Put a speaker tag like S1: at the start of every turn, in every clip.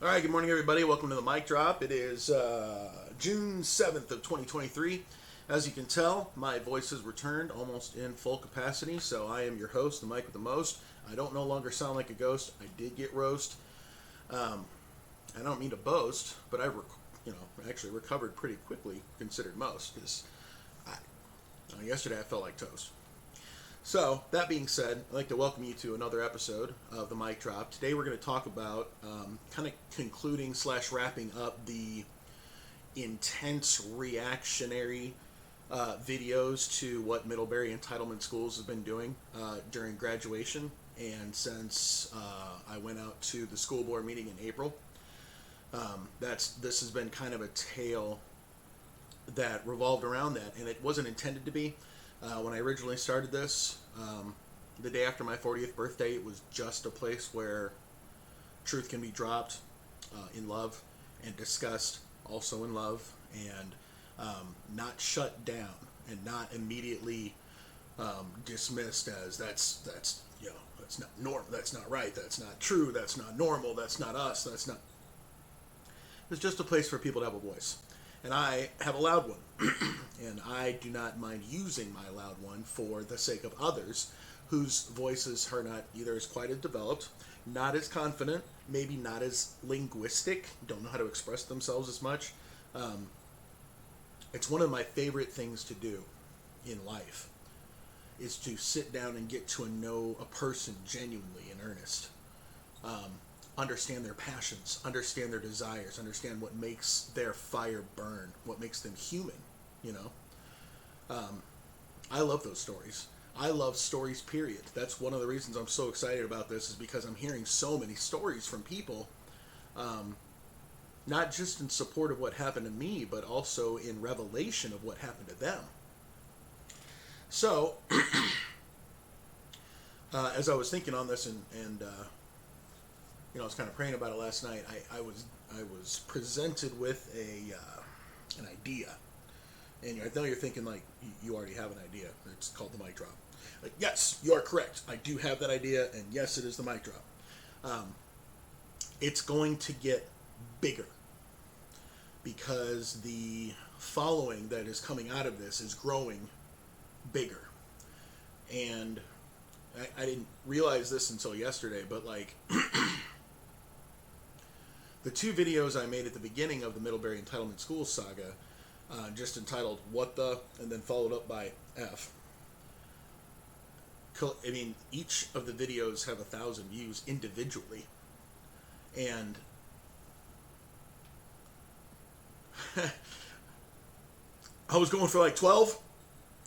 S1: All right, good morning, everybody. Welcome to the mic drop. It is June 7th of 2023. As you can tell, my voice has returned almost in full capacity, so I am your host, the mic with the most. I don't no longer sound like a ghost. I did get roast. I don't mean to boast, but I actually recovered pretty quickly, considered most, because yesterday I felt like toast. So, that being said, I'd like to welcome you to another episode of the Mic Drop. Today we're going to talk about kind of concluding / wrapping up the intense reactionary videos to what Middlebury Entitlement Schools has been doing during graduation and since I went out to the school board meeting in April. This has been kind of a tale that revolved around that, and it wasn't intended to be. When I originally started this, the day after my 40th birthday, it was just a place where truth can be dropped in love and discussed also in love, and not shut down and not immediately dismissed as that's not normal, that's not right, that's not true, that's not normal, that's not us, that's not. It's just a place for people to have a voice. And I have a loud one, and I do not mind using my loud one for the sake of others whose voices are not either as quite as developed, not as confident, maybe not as linguistic, don't know how to express themselves as much. It's one of my favorite things to do in life, is to sit down and get to know a person genuinely in earnest. Understand their passions, understand their desires, understand what makes their fire burn, what makes them human, I love those stories. I love stories, period. That's one of the reasons I'm so excited about this, is because I'm hearing so many stories from people, not just in support of what happened to me, but also in revelation of what happened to them. So, as I was thinking on this and I was kind of praying about it last night, I was presented with an idea. And I know you're thinking, like, you already have an idea. It's called the mic drop. Like, yes, you are correct. I do have that idea, and yes, it is the mic drop. It's going to get bigger because the following that is coming out of this is growing bigger. And I didn't realize this until yesterday, but like the two videos I made at the beginning of the Middlebury Entitlement Schools Saga, just entitled "What the," and then followed up by F. I mean, each of the videos have 1,000 views individually, and I was going for like 12.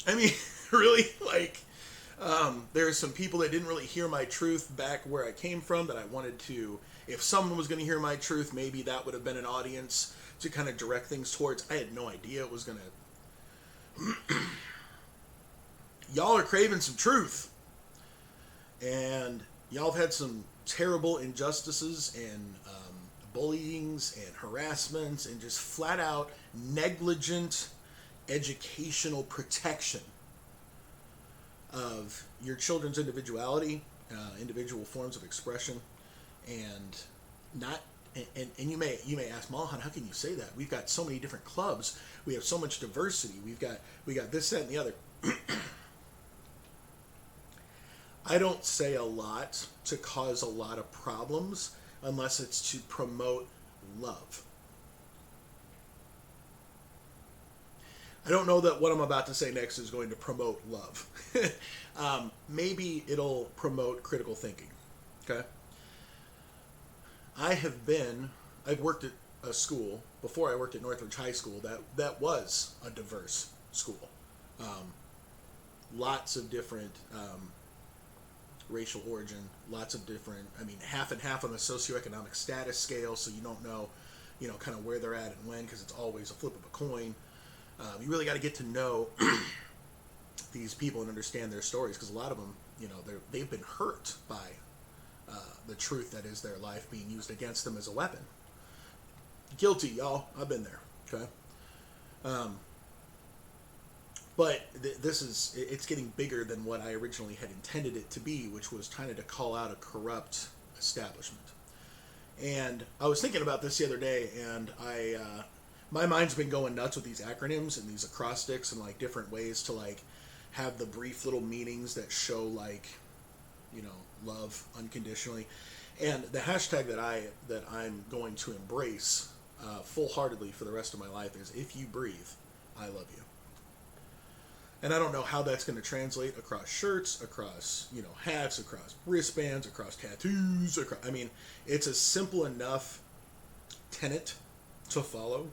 S1: I mean, really, like, there's some people that didn't really hear my truth back where I came from that I wanted to. If someone was going to hear my truth, maybe that would have been an audience to kind of direct things towards. I had no idea it was going to. Y'all are craving some truth. And y'all have had some terrible injustices and bullyings and harassments and just flat out negligent educational protection of your children's individuality, individual forms of expression, and not. And you may ask, Malahan, how can you say that? We've got so many different clubs. We have so much diversity. We got this, that, and the other. I don't say a lot to cause a lot of problems unless it's to promote love. I don't know that what I'm about to say next is going to promote love. Maybe it'll promote critical thinking. Okay? I've worked at a school, before I worked at Northridge High School, that was a diverse school. Lots of different racial origin, lots of different, half and half on the socioeconomic status scale, so you don't know, kind of where they're at and when, because it's always a flip of a coin. You really got to get to know these people and understand their stories, because a lot of them, they've been hurt by the truth that is their life being used against them as a weapon. Guilty, y'all. I've been there. Okay. But it's getting bigger than what I originally had intended it to be, which was trying to call out a corrupt establishment. And I was thinking about this the other day, and my mind's been going nuts with these acronyms and these acrostics and like different ways to like have the brief little meanings that show like, love unconditionally. And the hashtag that I'm going to embrace full-heartedly for the rest of my life is "If you breathe, I love you." And I don't know how that's going to translate across shirts, across, hats, across wristbands, across tattoos. I mean, it's a simple enough tenet to follow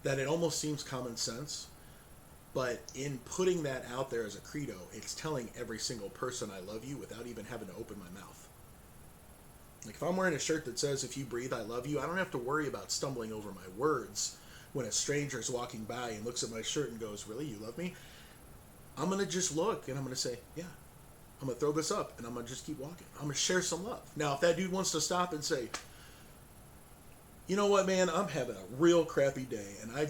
S1: that it almost seems common sense. But in putting that out there as a credo, it's telling every single person I love you without even having to open my mouth. Like if I'm wearing a shirt that says "If you breathe, I love you," I don't have to worry about stumbling over my words when a stranger is walking by and looks at my shirt and goes, "Really, you love me?" I'm going to just look and I'm going to say, "Yeah." I'm going to throw this up and I'm going to just keep walking. I'm going to share some love. Now, if that dude wants to stop and say, "You know what, man, I'm having a real crappy day and I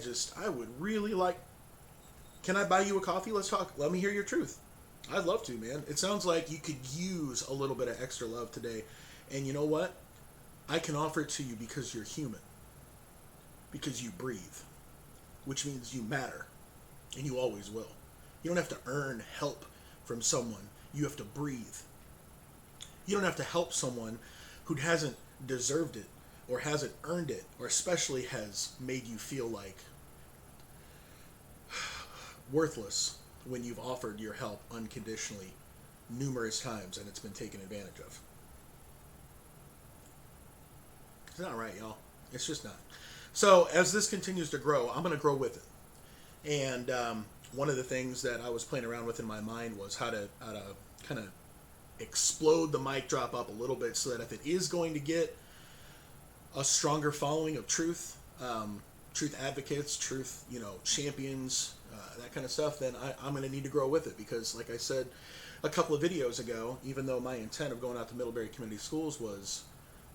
S1: would really like, can I buy you a coffee? Let's talk. Let me hear your truth." I'd love to, man. It sounds like you could use a little bit of extra love today. And you know what? I can offer it to you because you're human. Because you breathe. Which means you matter. And you always will. You don't have to earn help from someone. You have to breathe. You don't have to help someone who hasn't deserved it or hasn't earned it or especially has made you feel like worthless when you've offered your help unconditionally numerous times and it's been taken advantage of. It's not right, y'all. It's just not. So as this continues to grow, I'm going to grow with it. And one of the things that I was playing around with in my mind was how to kind of explode the mic drop up a little bit so that if it is going to get a stronger following of truth, truth advocates, truth, champions, that kind of stuff, then I'm going to need to grow with it because, like I said a couple of videos ago, even though my intent of going out to Middlebury Community Schools was,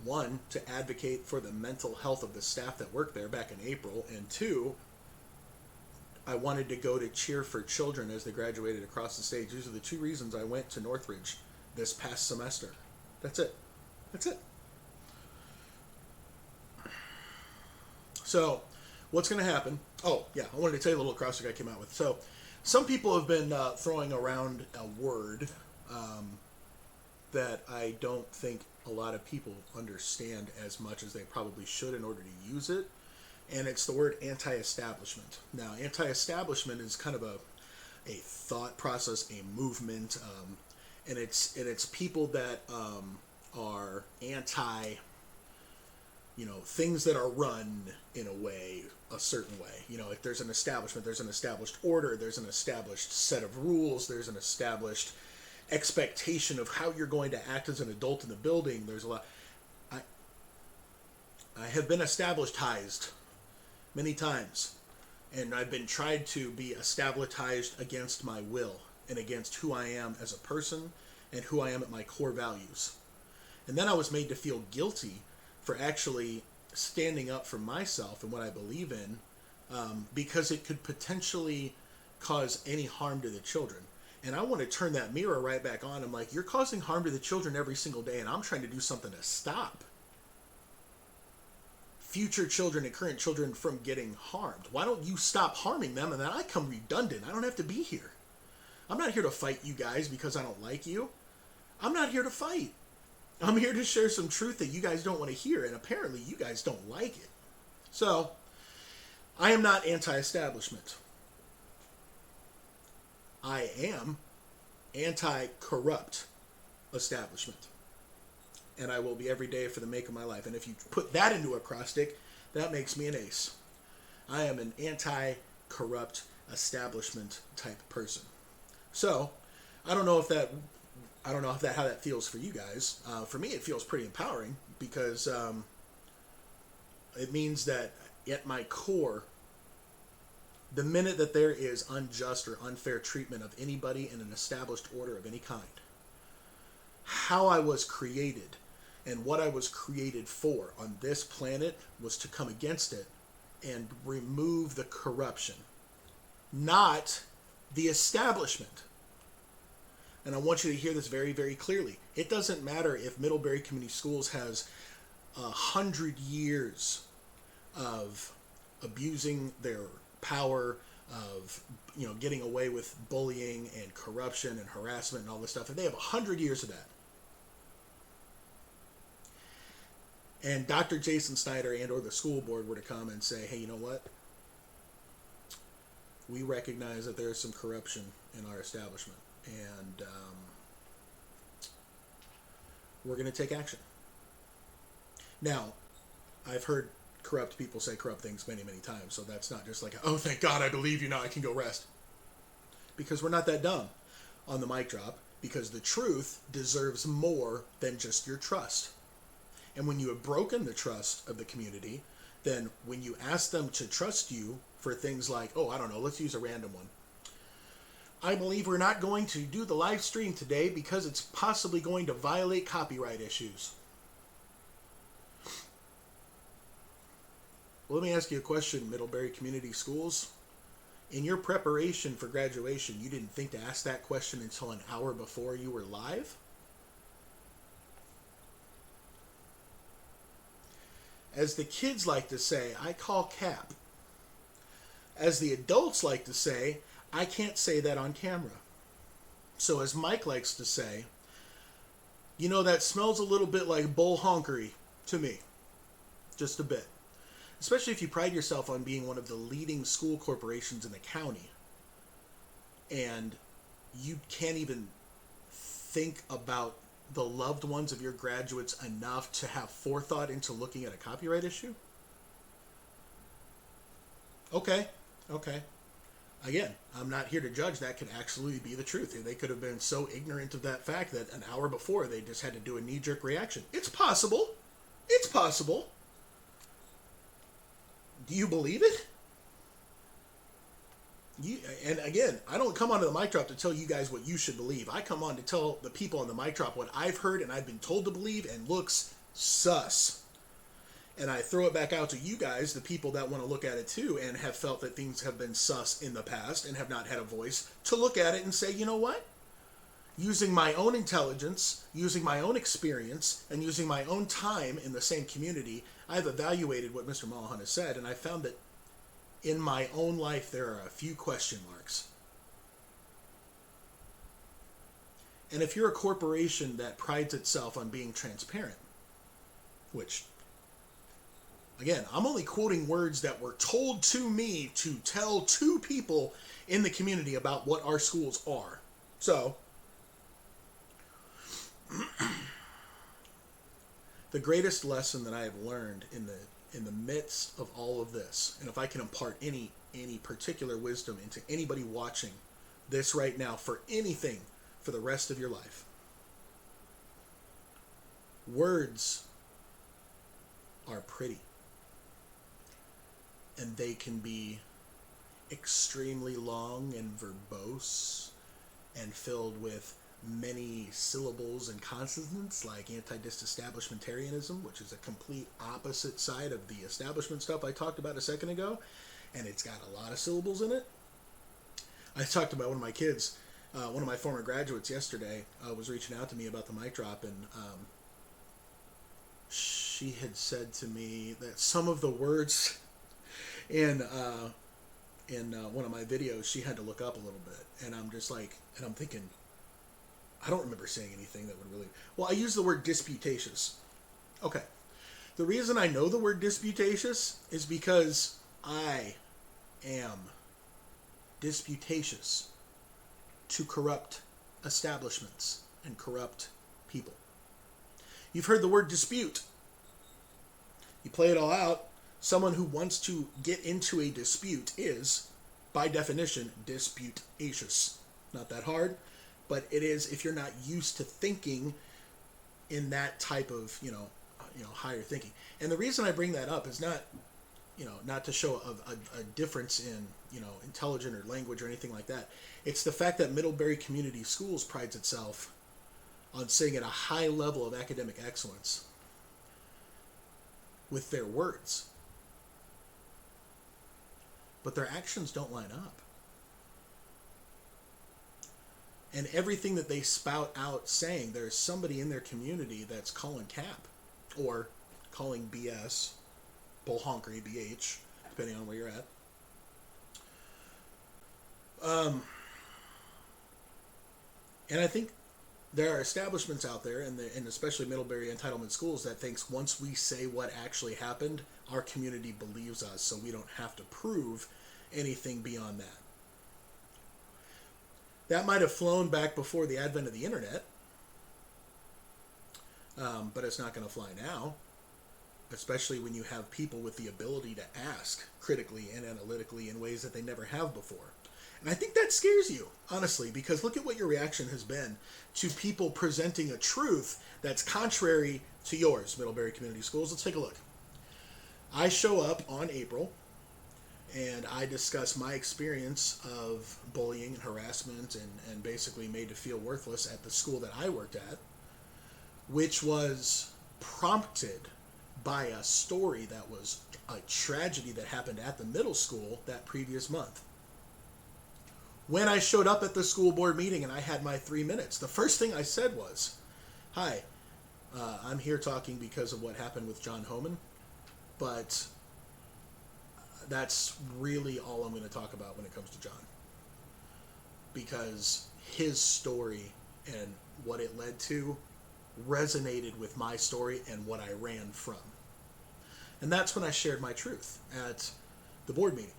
S1: one, to advocate for the mental health of the staff that worked there back in April, and two, I wanted to go to cheer for children as they graduated across the stage. These are the two reasons I went to Northridge this past semester. That's it. So, what's going to happen? Oh, yeah, I wanted to tell you a little acrostic I came out with. So, some people have been throwing around a word that I don't think a lot of people understand as much as they probably should in order to use it. And it's the word anti-establishment. Now, anti-establishment is kind of a thought process, a movement, and it's people that are anti, things that are run in a way, a certain way. If there's an establishment, there's an established order, there's an established set of rules, there's an established expectation of how you're going to act as an adult in the building. There's a lot. I have been established many times, and I've been tried to be established against my will and against who I am as a person and who I am at my core values. And then I was made to feel guilty for actually standing up for myself and what I believe in, because it could potentially cause any harm to the children. And I want to turn that mirror right back on. I'm like, you're causing harm to the children every single day, and I'm trying to do something to stop future children and current children from getting harmed. Why don't you stop harming them, and then I come redundant? I don't have to be here. I'm not here to fight you guys because I don't like you. I'm not here to fight. I'm here to share some truth that you guys don't want to hear, and apparently you guys don't like it. So, I am not anti-establishment. I am anti-corrupt establishment. And I will be every day for the make of my life. And if you put that into acrostic, that makes me an ace. I am an anti-corrupt establishment type person. So, I don't know how that feels for you guys. For me, it feels pretty empowering because it means that at my core, the minute that there is unjust or unfair treatment of anybody in an established order of any kind, how I was created and what I was created for on this planet was to come against it and remove the corruption, not the establishment. And I want you to hear this very, very clearly. It doesn't matter if Middlebury Community Schools has 100 years of abusing their power, of getting away with bullying and corruption and harassment and all this stuff. If they have 100 years of that, and Dr. Jason Snyder and or the school board were to come and say, hey, you know what? We recognize that there is some corruption in our establishment, and we're going to take action. Now, I've heard corrupt people say corrupt things many, many times, so that's not just like, oh, thank God, I believe you, now I can go rest. Because we're not that dumb on the mic drop, because the truth deserves more than just your trust. And when you have broken the trust of the community, then when you ask them to trust you for things like, oh, I don't know, let's use a random one. I believe we're not going to do the live stream today because it's possibly going to violate copyright issues. Well, let me ask you a question, Middlebury Community Schools. In your preparation for graduation, you didn't think to ask that question until an hour before you were live? As the kids like to say, I call cap. As the adults like to say, I can't say that on camera. So as Mike likes to say, that smells a little bit like bull honkery to me. Just a bit. Especially if you pride yourself on being one of the leading school corporations in the county. And you can't even think about the loved ones of your graduates enough to have forethought into looking at a copyright issue? Okay. Again, I'm not here to judge. That could actually be the truth. They could have been so ignorant of that fact that an hour before they just had to do a knee-jerk reaction. It's possible. Do you believe it? And again, I don't come onto the mic drop to tell you guys what you should believe. I come on to tell the people on the mic drop what I've heard and I've been told to believe and looks sus. And I throw it back out to you guys, the people that want to look at it too and have felt that things have been sus in the past and have not had a voice, to look at it and say, you know what? Using my own intelligence, using my own experience, and using my own time in the same community, I've evaluated what Mr. Malahan has said, and I found that in my own life, there are a few question marks. And if you're a corporation that prides itself on being transparent, which, again, I'm only quoting words that were told to me to tell to people in the community about what our schools are. So, the greatest lesson that I have learned in the midst of all of this, and if I can impart any particular wisdom into anybody watching this right now for anything for the rest of your life, words are pretty, and they can be extremely long and verbose and filled with many syllables and consonants, like anti-disestablishmentarianism, which is a complete opposite side of the establishment stuff I talked about a second ago, and it's got a lot of syllables in it. I talked about one of my kids, one of my former graduates yesterday, was reaching out to me about the mic drop, and she had said to me that some of the words in one of my videos she had to look up a little bit, and I'm thinking, I don't remember saying anything that would really... Well, I use the word disputatious. Okay. The reason I know the word disputatious is because I am disputatious to corrupt establishments and corrupt people. You've heard the word dispute. You play it all out. Someone who wants to get into a dispute is, by definition, disputatious. Not that hard. But it is if you're not used to thinking in that type of, higher thinking. And the reason I bring that up is not to show a difference in, intelligence or language or anything like that. It's the fact that Middlebury Community Schools prides itself on sitting at a high level of academic excellence with their words. But their actions don't line up. And everything that they spout out saying, there's somebody in their community that's calling cap or calling BS, bullhonkery, BH, depending on where you're at. And I think there are establishments out there, and especially Middlebury Entitlement Schools, that thinks once we say what actually happened, our community believes us, so we don't have to prove anything beyond that. That might have flown back before the advent of the internet, but it's not going to fly now, especially when you have people with the ability to ask critically and analytically in ways that they never have before. And I think that scares you, honestly, because look at what your reaction has been to people presenting a truth that's contrary to yours, Middlebury Community Schools. Let's take a look. I show up on April, and I discuss my experience of bullying and harassment and basically made to feel worthless at the school that I worked at, which was prompted by a story that was a tragedy that happened at the middle school that previous month. When I showed up at the school board meeting and I had my 3 minutes, the first thing I said was, "Hi, I'm here talking because of what happened with John Homan, but that's really all I'm going to talk about when it comes to John. Because his story and what it led to resonated with my story and what I ran from." And that's when I shared my truth at the board meeting.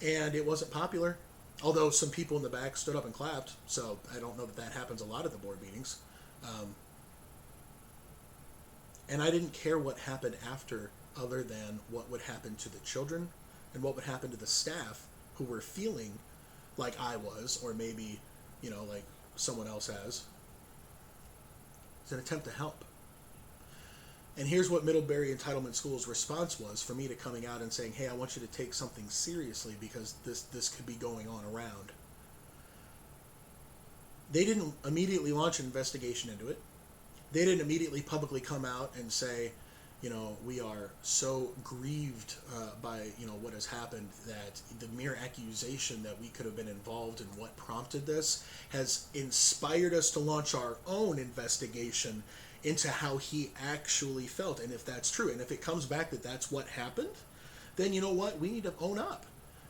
S1: And it wasn't popular, although some people in the back stood up and clapped, so I don't know that happens a lot at the board meetings. And I didn't care what happened after, other than what would happen to the children and what would happen to the staff who were feeling like I was, or maybe, like someone else has. It's an attempt to help. And here's what Middlebury Entitlement Schools' response was for me to coming out and saying, "Hey, I want you to take something seriously because this could be going on around." They didn't immediately launch an investigation into it. They didn't immediately publicly come out and say, we are so grieved by, what has happened, that the mere accusation that we could have been involved in what prompted this has inspired us to launch our own investigation into how he actually felt. And if that's true, and if it comes back that that's what happened, then you know what? We need to own up.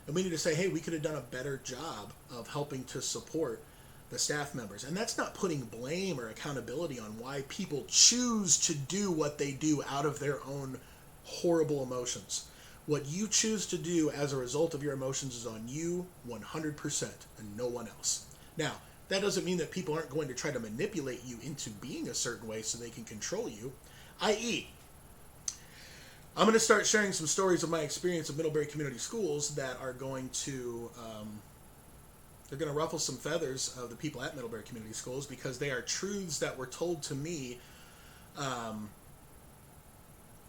S1: And we need to say, hey, we could have done a better job of helping to support the staff members. And that's not putting blame or accountability on why people choose to do what they do out of their own horrible emotions. What you choose to do as a result of your emotions is on you 100% and no one else. Now, that doesn't mean that people aren't going to try to manipulate you into being a certain way so they can control you, i.e., I'm going to start sharing some stories of my experience of Middlebury Community Schools that are going to they're going to ruffle some feathers of the people at Middlebury Community Schools, because they are truths that were told to me, and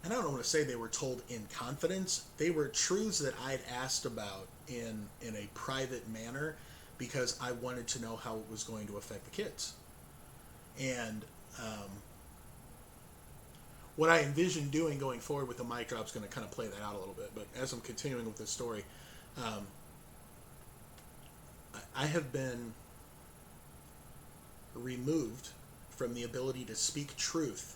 S1: I don't want to say they were told in confidence. They were truths that I'd asked about in a private manner because I wanted to know how it was going to affect the kids. And what I envision doing going forward with the mic drop is going to kind of play that out a little bit. But as I'm continuing with this story, I have been removed from the ability to speak truth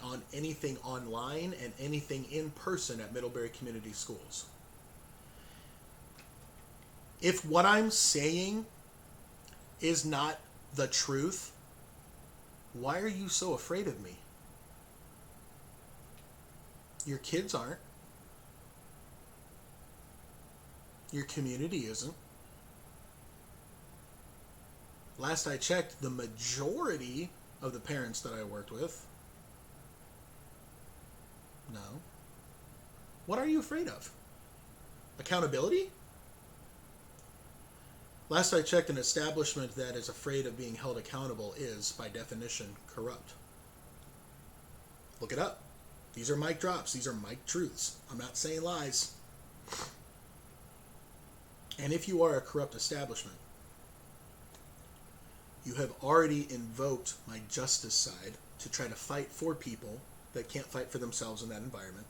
S1: on anything online and anything in person at Middlebury Community Schools. If what I'm saying is not the truth, why are you so afraid of me? Your kids aren't. Your community isn't. Last I checked, the majority of the parents that I worked with, no. What are you afraid of? Accountability? Last I checked, an establishment that is afraid of being held accountable is, by definition, corrupt. Look it up. These are mic drops. These are mic truths. I'm not saying lies. And if you are a corrupt establishment, you have already invoked my justice side to try to fight for people that can't fight for themselves in that environment.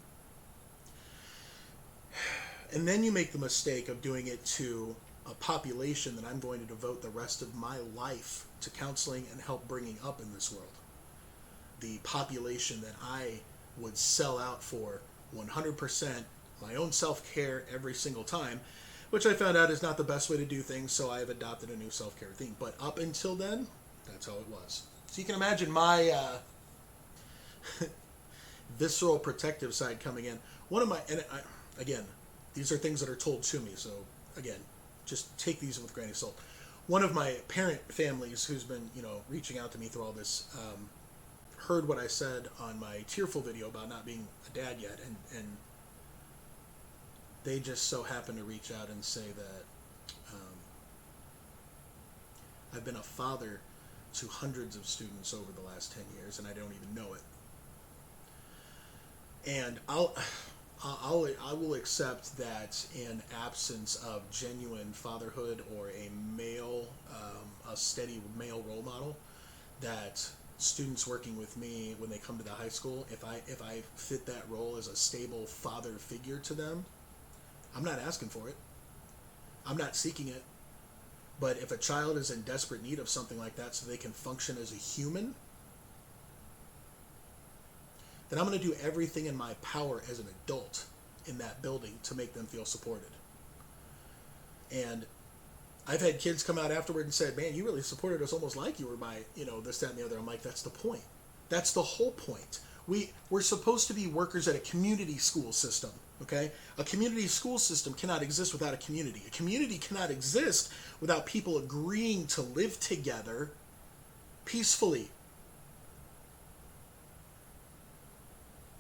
S1: And then you make the mistake of doing it to a population that I'm going to devote the rest of my life to counseling and help bringing up in this world. The population that I would sell out for 100% my own self-care every single time, which I found out is not the best way to do things, so I have adopted a new self-care theme. But up until then, that's how it was. So you can imagine my visceral protective side coming in. Again, these are things that are told to me, so again, just take these with a grain of salt. One of my parent families who's been, reaching out to me through all this, heard what I said on my tearful video about not being a dad yet, and they just so happen to reach out and say that I've been a father to hundreds of students over the last 10 years, and I don't even know it. And I will accept that in absence of genuine fatherhood or a steady male role model, that students working with me when they come to the high school, if I fit that role as a stable father figure to them, I'm not asking for it. I'm not seeking it. But if a child is in desperate need of something like that so they can function as a human, then I'm going to do everything in my power as an adult in that building to make them feel supported. And I've had kids come out afterward and said, man, you really supported us almost like you were my, this, that, and the other. I'm like, that's the point. That's the whole point. We're supposed to be workers at a community school system, okay? A community school system cannot exist without a community. A community cannot exist without people agreeing to live together peacefully.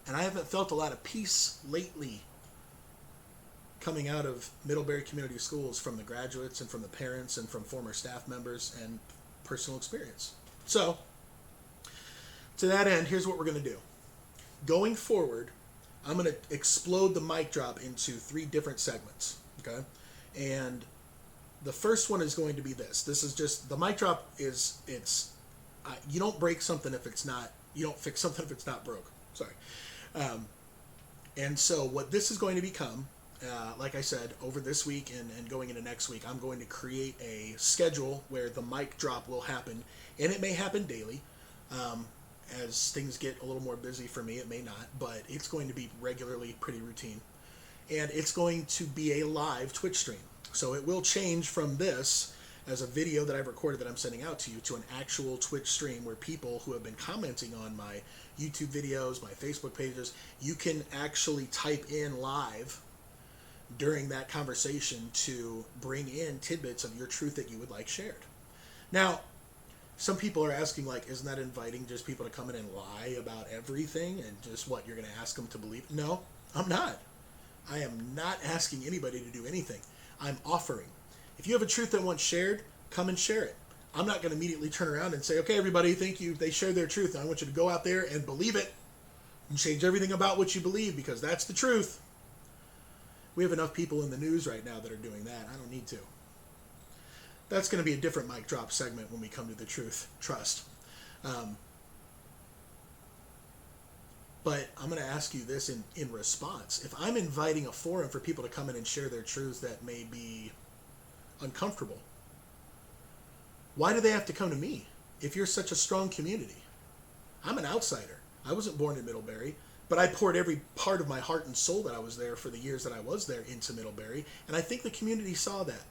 S1: And I haven't felt a lot of peace lately coming out of Middlebury Community Schools from the graduates and from the parents and from former staff members and personal experience. So, to that end, here's what we're going to do. Going forward, I'm going to explode the mic drop into 3 different segments, okay? And the first one is going to be this. This is just, the mic drop is, you don't break something if it's not, you don't fix something if it's not broke. Sorry. And so what this is going to become, like I said, over this week and going into next week, I'm going to create a schedule where the mic drop will happen, and it may happen daily. As things get a little more busy for me, it may not, but it's going to be regularly pretty routine. And it's going to be a live Twitch stream. So it will change from this as a video that I've recorded that I'm sending out to you to an actual Twitch stream where people who have been commenting on my YouTube videos, my Facebook pages, you can actually type in live during that conversation to bring in tidbits of your truth that you would like shared. Now, some people are asking, like, isn't that inviting just people to come in and lie about everything and just what you're going to ask them to believe? No, I'm not. I am not asking anybody to do anything. I'm offering. If you have a truth that wants shared, come and share it. I'm not going to immediately turn around and say, okay, everybody, thank you. They shared their truth. I want you to go out there and believe it and change everything about what you believe, because that's the truth. We have enough people in the news right now that are doing that. I don't need to. That's going to be a different mic drop segment when we come to the truth. Trust. But I'm going to ask you this in response. If I'm inviting a forum for people to come in and share their truths that may be uncomfortable, why do they have to come to me if you're such a strong community? I'm an outsider. I wasn't born in Middlebury, but I poured every part of my heart and soul that I was there for the years that I was there into Middlebury, and I think the community saw that,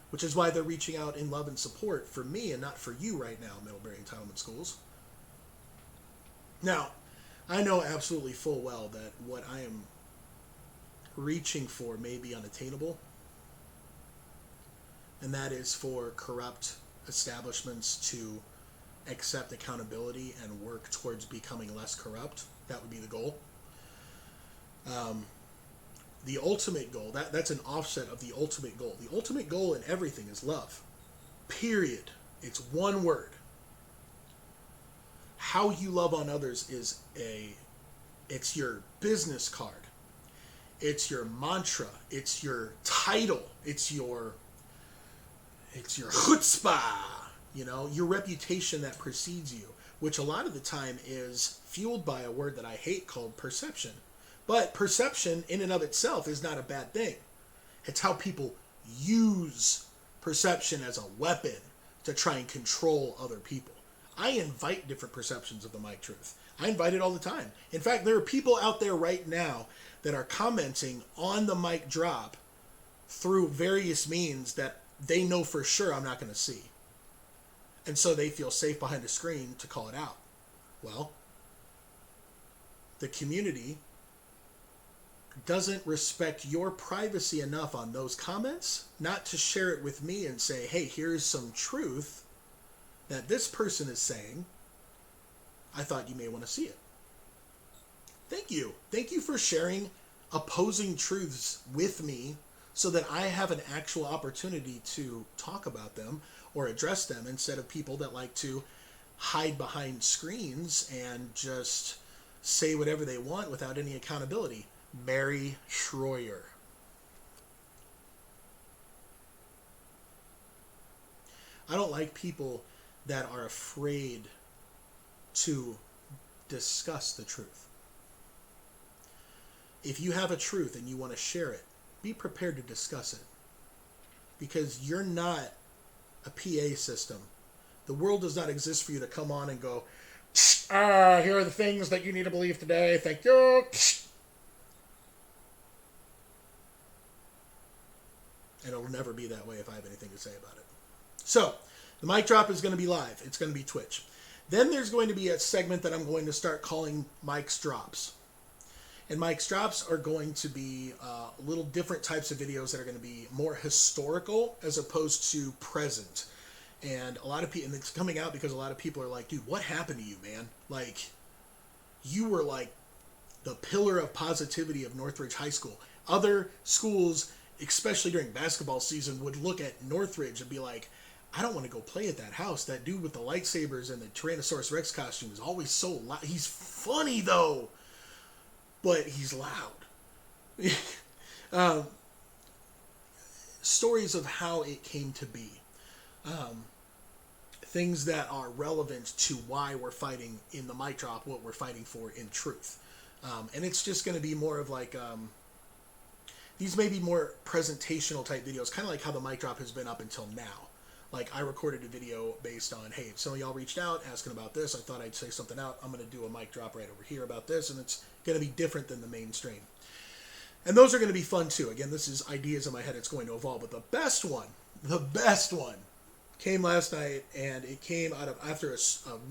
S1: which is why they're reaching out in love and support for me and not for you right now, Middlebury Entitlement Schools. Now, I know absolutely full well that what I am reaching for may be unattainable, and that is for corrupt establishments to accept accountability and work towards becoming less corrupt. That would be the goal. The ultimate goal, that's an offset of the ultimate goal. The ultimate goal in everything is love. Period. It's one word. How you love on others is it's your business card. It's your mantra. It's your title. It's your chutzpah, your reputation that precedes you, which a lot of the time is fueled by a word that I hate called perception. But perception in and of itself is not a bad thing. It's how people use perception as a weapon to try and control other people. I invite different perceptions of the mic truth. I invite it all the time. In fact, there are people out there right now that are commenting on the mic drop through various means that they know for sure I'm not going to see. And so they feel safe behind a screen to call it out. Well, the community doesn't respect your privacy enough on those comments not to share it with me and say, hey, here's some truth that this person is saying. I thought you may want to see it. Thank you. Thank you for sharing opposing truths with me so that I have an actual opportunity to talk about them or address them instead of people that like to hide behind screens and just say whatever they want without any accountability. Mary Schroyer. I don't like people that are afraid to discuss the truth. If you have a truth and you want to share it, be prepared to discuss it. Because you're not a PA system. The world does not exist for you to come on and go, here are the things that you need to believe today. Thank you. And it'll never be that way if I have anything to say about it. So, the mic drop is going to be live. It's going to be Twitch. Then there's going to be a segment that I'm going to start calling Mike's Drops. And Mike's Drops are going to be little different types of videos that are going to be more historical as opposed to present. And a lot of people, and it's coming out because a lot of people are like, dude, what happened to you, man? Like, you were like the pillar of positivity of Northridge High School. Other schools, especially during basketball season, would look at Northridge and be like, I don't want to go play at that house. That dude with the lightsabers and the Tyrannosaurus Rex costume is always so loud. He's funny, though, but he's loud. Stories of how it came to be. Things that are relevant to why we're fighting in the mic drop, what we're fighting for in truth. And it's just going to be more of like... these may be more presentational type videos, kind of like how the mic drop has been up until now. Like, I recorded a video based on, hey, if some of y'all reached out asking about this, I thought I'd say something out. I'm going to do a mic drop right over here about this, and it's going to be different than the mainstream. And those are going to be fun, too. Again, this is ideas in my head. It's going to evolve. But the best one came last night, and it came out of after a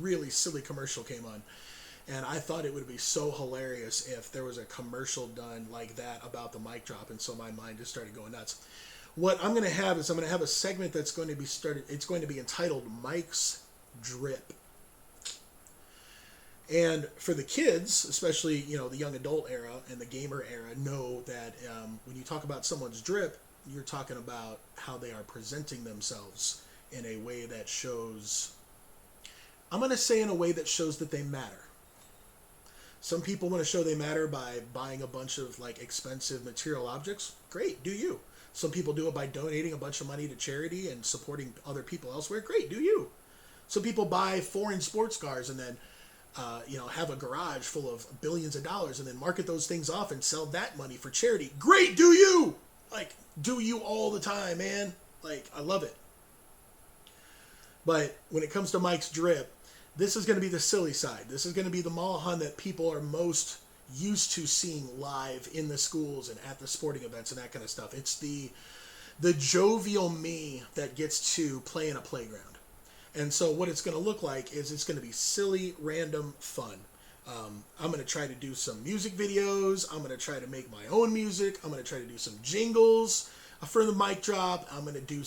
S1: really silly commercial came on. And I thought it would be so hilarious if there was a commercial done like that about the mic drop. And so my mind just started going nuts. What I'm going to have is I'm going to have a segment that's going to be started. It's going to be entitled Mike's Drip. And for the kids, especially, the young adult era and the gamer era, know that when you talk about someone's drip, you're talking about how they are presenting themselves in a way that shows, I'm going to say in a way that shows that they matter. Some people want to show they matter by buying a bunch of expensive material objects. Great, do you. Some people do it by donating a bunch of money to charity and supporting other people elsewhere. Great, do you. Some people buy foreign sports cars and then have a garage full of billions of dollars and then market those things off and sell that money for charity. Great, do you. Do you all the time, man. I love it. But when it comes to Mike's Drip, this is going to be the silly side. This is going to be the Malahan that people are most used to seeing live in the schools and at the sporting events and that kind of stuff. It's the jovial me that gets to play in a playground. And so what it's going to look like is it's going to be silly, random fun. I'm going to try to do some music videos. I'm going to try to make my own music. I'm going to try to do some jingles for the mic drop. I'm going to do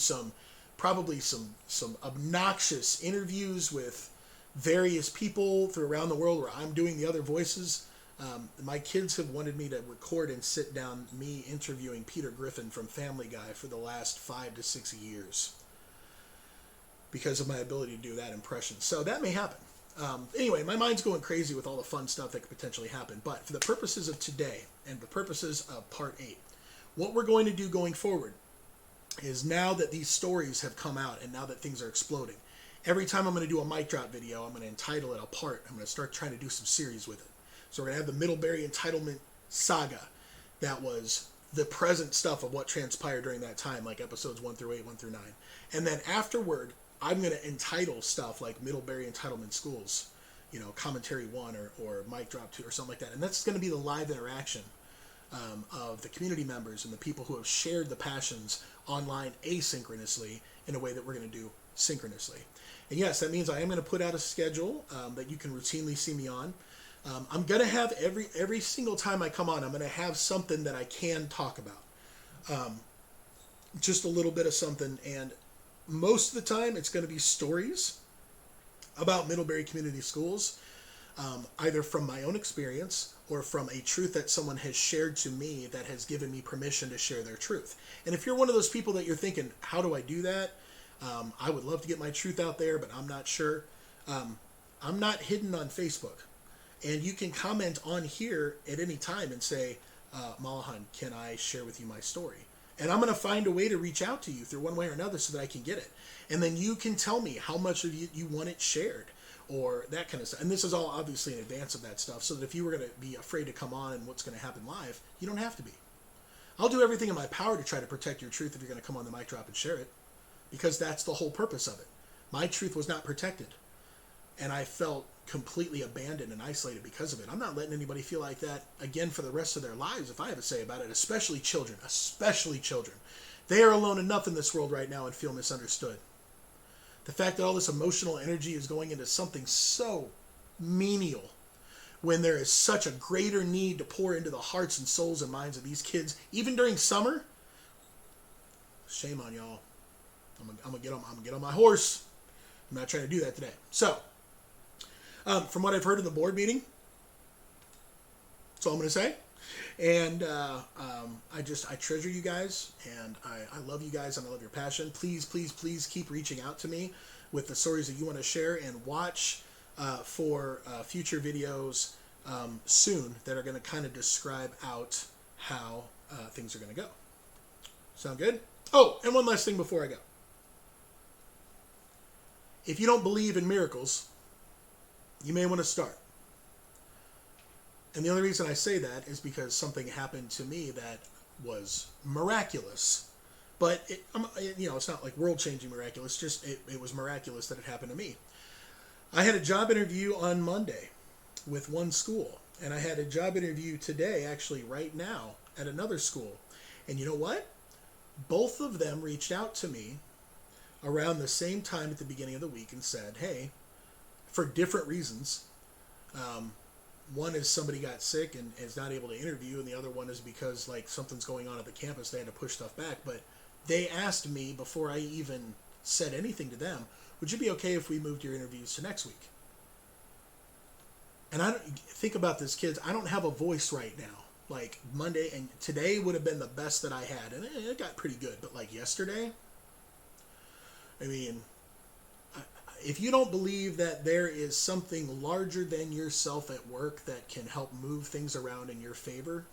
S1: probably some obnoxious interviews with various people around the world where I'm doing the other voices. My kids have wanted me to record and sit down me interviewing Peter Griffin from Family Guy for the last 5 to 6 years because of my ability to do that impression. So that may happen. Anyway, my mind's going crazy with all the fun stuff that could potentially happen. But for the purposes of today and the purposes of Part 8, what we're going to do going forward is now that these stories have come out and now that things are exploding, every time I'm going to do a mic drop video, I'm going to entitle it a part. I'm going to start trying to do some series with it. So we're going to have the Middlebury Entitlement Saga. That was
S2: the present stuff of what transpired during that time, like episodes 1 through 8, 1 through 9. And then afterward, I'm going to entitle stuff like Middlebury Entitlement Schools, Commentary 1 or Mic Drop 2 or something like that. And that's going to be the live interaction of the community members and the people who have shared the passions online asynchronously in a way that we're going to do synchronously. And yes, that means I am going to put out a schedule that you can routinely see me on. I'm going to have every single time I come on, I'm going to have something that I can talk about. Just a little bit of something. And most of the time, it's going to be stories about Middlebury Community Schools, either from my own experience or from a truth that someone has shared to me that has given me permission to share their truth. And if you're one of those people that you're thinking, how do I do that? I would love to get my truth out there, but I'm not sure. I'm not hidden on Facebook. And you can comment on here at any time and say, Malahan, can I share with you my story? And I'm going to find a way to reach out to you through one way or another so that I can get it. And then you can tell me how much of you want it shared or that kind of stuff. And this is all obviously in advance of that stuff, so that if you were going to be afraid to come on and what's going to happen live, you don't have to be. I'll do everything in my power to try to protect your truth if you're going to come on the mic drop and share it, because that's the whole purpose of it. My truth was not protected, and I felt completely abandoned and isolated because of it. I'm not letting anybody feel like that again for the rest of their lives if I have a say about it, especially children. They are alone enough in this world right now and feel misunderstood. The fact that all this emotional energy is going into something so menial when there is such a greater need to pour into the hearts and souls and minds of these kids, even during summer, shame on y'all. I'm gonna get on my horse. I'm not trying to do that today. So, from what I've heard of the board meeting, that's all I'm going to say. And I treasure you guys, and I love you guys, and I love your passion. Please, please, please keep reaching out to me with the stories that you want to share, and watch for future videos soon that are going to kind of describe out how things are going to go. Sound good? Oh, and one last thing before I go. If you don't believe in miracles, you may want to start. And the only reason I say that is because something happened to me that was miraculous. But it's not like world-changing miraculous, just it was miraculous that it happened to me. I had a job interview on Monday with one school, and I had a job interview today, actually right now, at another school. And you know what? Both of them reached out to me around the same time at the beginning of the week and said, hey, for different reasons. One is somebody got sick and is not able to interview, and the other one is because something's going on at the campus. They had to push stuff back. But they asked me before I even said anything to them, would you be okay if we moved your interviews to next week? And I don't think about this, kids. I don't have a voice right now. Like Monday and today would have been the best that I had, and it got pretty good. But like yesterday, I mean, if you don't believe that there is something larger than yourself at work that can help move things around in your favor,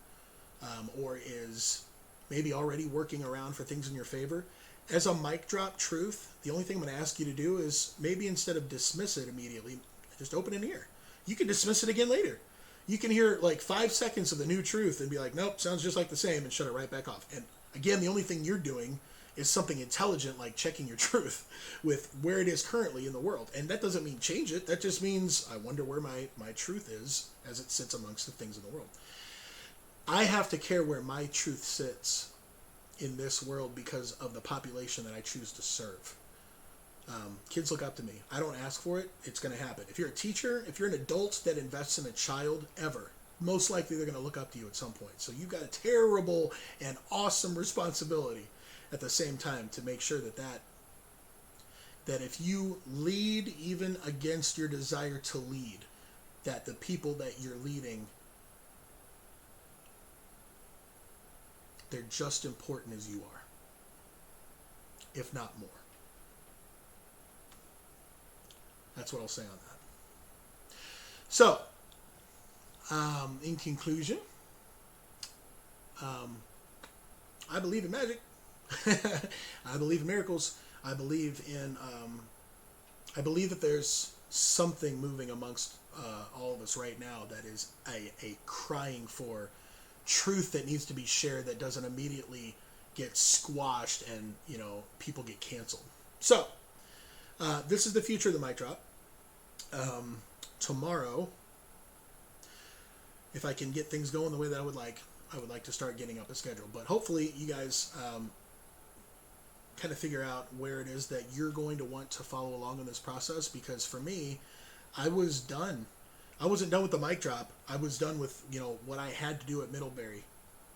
S2: or is maybe already working around for things in your favor, as a mic drop truth, the only thing I'm going to ask you to do is maybe instead of dismiss it immediately, just open an ear. You can dismiss it again later. You can hear 5 seconds of the new truth and be like, nope, sounds just like the same, and shut it right back off. And again, the only thing you're doing is something intelligent, like checking your truth with where it is currently in the world. And that doesn't mean change it. That just means I wonder where my truth is as it sits amongst the things in the world. I have to care where my truth sits in this world because of the population that I choose to serve. Kids look up to me. I don't ask for it. It's going to happen. If you're a teacher, if you're an adult that invests in a child ever, most likely they're going to look up to you at some point. So you've got a terrible and awesome responsibility at the same time to make sure that if you lead even against your desire to lead, that the people that you're leading, they're just important as you are, if not more. That's what I'll say on that. So, in conclusion, I believe in magic. I believe in miracles. I believe that there's something moving amongst all of us right now that is a crying for truth that needs to be shared that doesn't immediately get squashed and, people get canceled. So, this is the future of the mic drop. Tomorrow, if I can get things going the way that I would like to start getting up a schedule. But hopefully you guys kind of figure out where it is that you're going to want to follow along in this process, because for me, I was done. I wasn't done with the mic drop. I was done with, what I had to do at Middlebury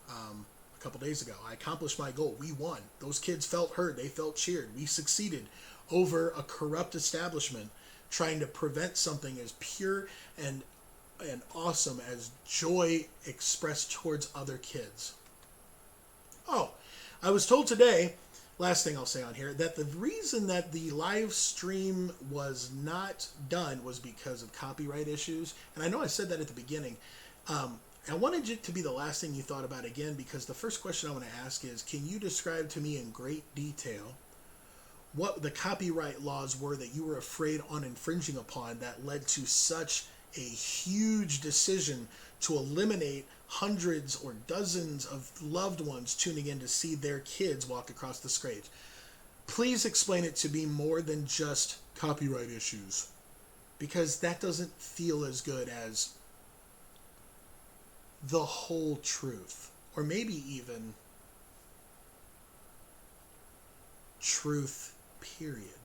S2: a couple days ago. I accomplished my goal. We won. Those kids felt heard. They felt cheered. We succeeded over a corrupt establishment trying to prevent something as pure and awesome as joy expressed towards other kids. Oh, I was told today, last thing I'll say on here, that the reason that the live stream was not done was because of copyright issues. And I know I said that at the beginning. I wanted it to be the last thing you thought about again, because the first question I want to ask is, can you describe to me in great detail what the copyright laws were that you were afraid on infringing upon that led to such a huge decision to eliminate hundreds or dozens of loved ones tuning in to see their kids walk across the stage? Please explain it to be more than just copyright issues, because that doesn't feel as good as the whole truth, or maybe even truth, period.